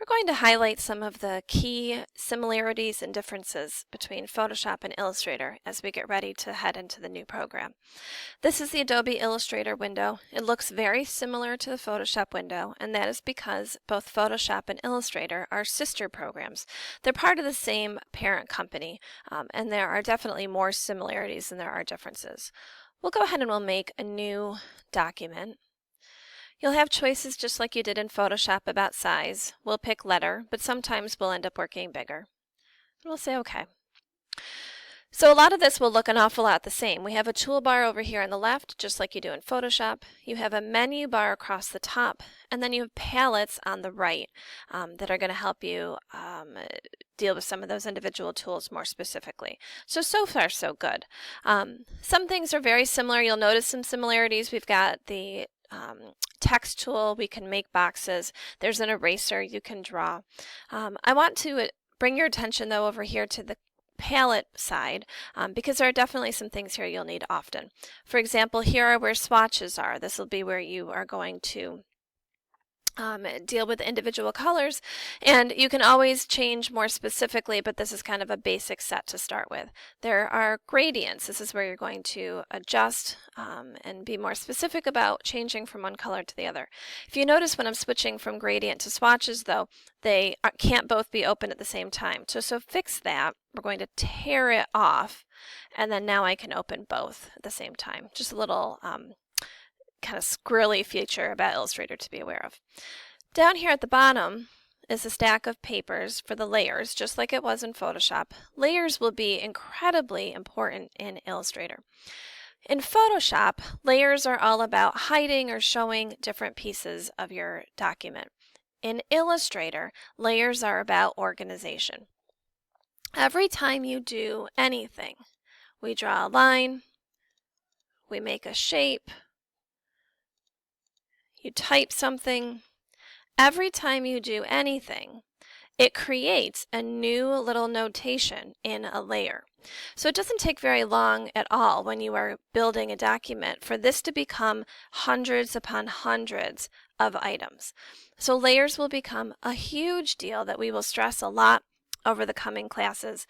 We're going to highlight some of the key similarities and differences between Photoshop and Illustrator as we get ready to head into the new program. This is the Adobe Illustrator window. It looks very similar to the Photoshop window, and that is because both Photoshop and Illustrator are sister programs. They're part of the same parent company, and there are definitely more similarities than there are differences. We'll go ahead and we'll make a new document. You'll have choices just like you did in Photoshop about size. We'll pick letter, but sometimes we'll end up working bigger. And we'll say OK. So a lot of this will look an awful lot the same. We have a toolbar over here on the left, just like you do in Photoshop. You have a menu bar across the top, and then you have palettes on the right that are going to help you deal with some of those individual tools more specifically. So far, so good. Some things are very similar. You'll notice some similarities. We've got the text tool, we can make boxes. There's an eraser you can draw. I want to bring your attention though over here to the palette side because there are definitely some things here you'll need often. For example, here are where swatches are. This will be where you are going to deal with individual colors, and you can always change more specifically, but this is kind of a basic set to start with. There are gradients. This is where you're going to adjust and be more specific about changing from one color to the other. If you notice when I'm switching from gradient to swatches though, they can't both be open at the same time. So fix that. We're going to tear it off, and then now I can open both at the same time. Just a little kind of squirrely feature about Illustrator to be aware of. Down here at the bottom is a stack of papers for the layers, just like it was in Photoshop. Layers will be incredibly important in Illustrator. In Photoshop, layers are all about hiding or showing different pieces of your document. In Illustrator, layers are about organization. Every time you do anything, we draw a line, we make a shape, you type something. Every time you do anything, it creates a new little notation in a layer. So it doesn't take very long at all when you are building a document for this to become hundreds upon hundreds of items. So layers will become a huge deal that we will stress a lot over the coming classes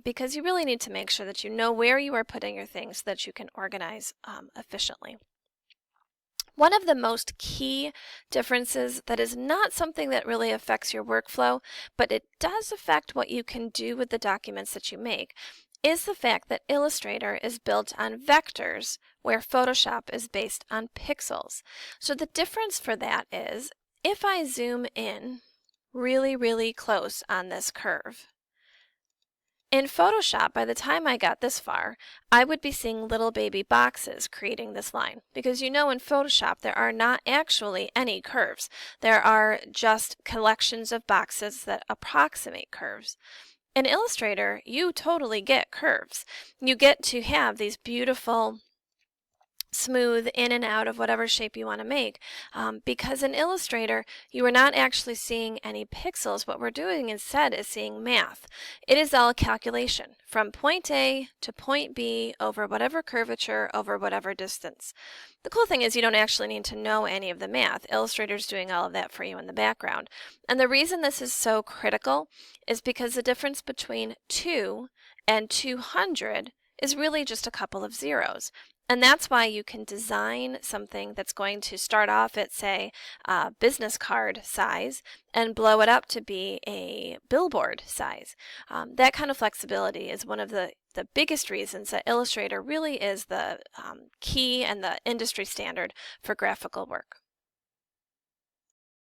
because you really need to make sure that you know where you are putting your things so that you can organize efficiently. One of the most key differences that is not something that really affects your workflow, but it does affect what you can do with the documents that you make, is the fact that Illustrator is built on vectors where Photoshop is based on pixels. So the difference for that is if I zoom in really close on this curve, in Photoshop, by the time I got this far, I would be seeing little baby boxes creating this line. Because you know in Photoshop there are not actually any curves. There are just collections of boxes that approximate curves. In Illustrator, you totally get curves. You get to have these beautiful smooth in and out of whatever shape you want to make because in Illustrator you are not actually seeing any pixels. What we're doing instead is seeing math. It is all calculation from point A to point B over whatever curvature over whatever distance. The cool thing is you don't actually need to know any of the math. Illustrator's doing all of that for you in the background. And the reason this is so critical is because the difference between 2 and 200 is really just a couple of zeros. And that's why you can design something that's going to start off at, say, a business card size and blow it up to be a billboard size. That kind of flexibility is one of the biggest reasons that Illustrator really is the key and the industry standard for graphical work.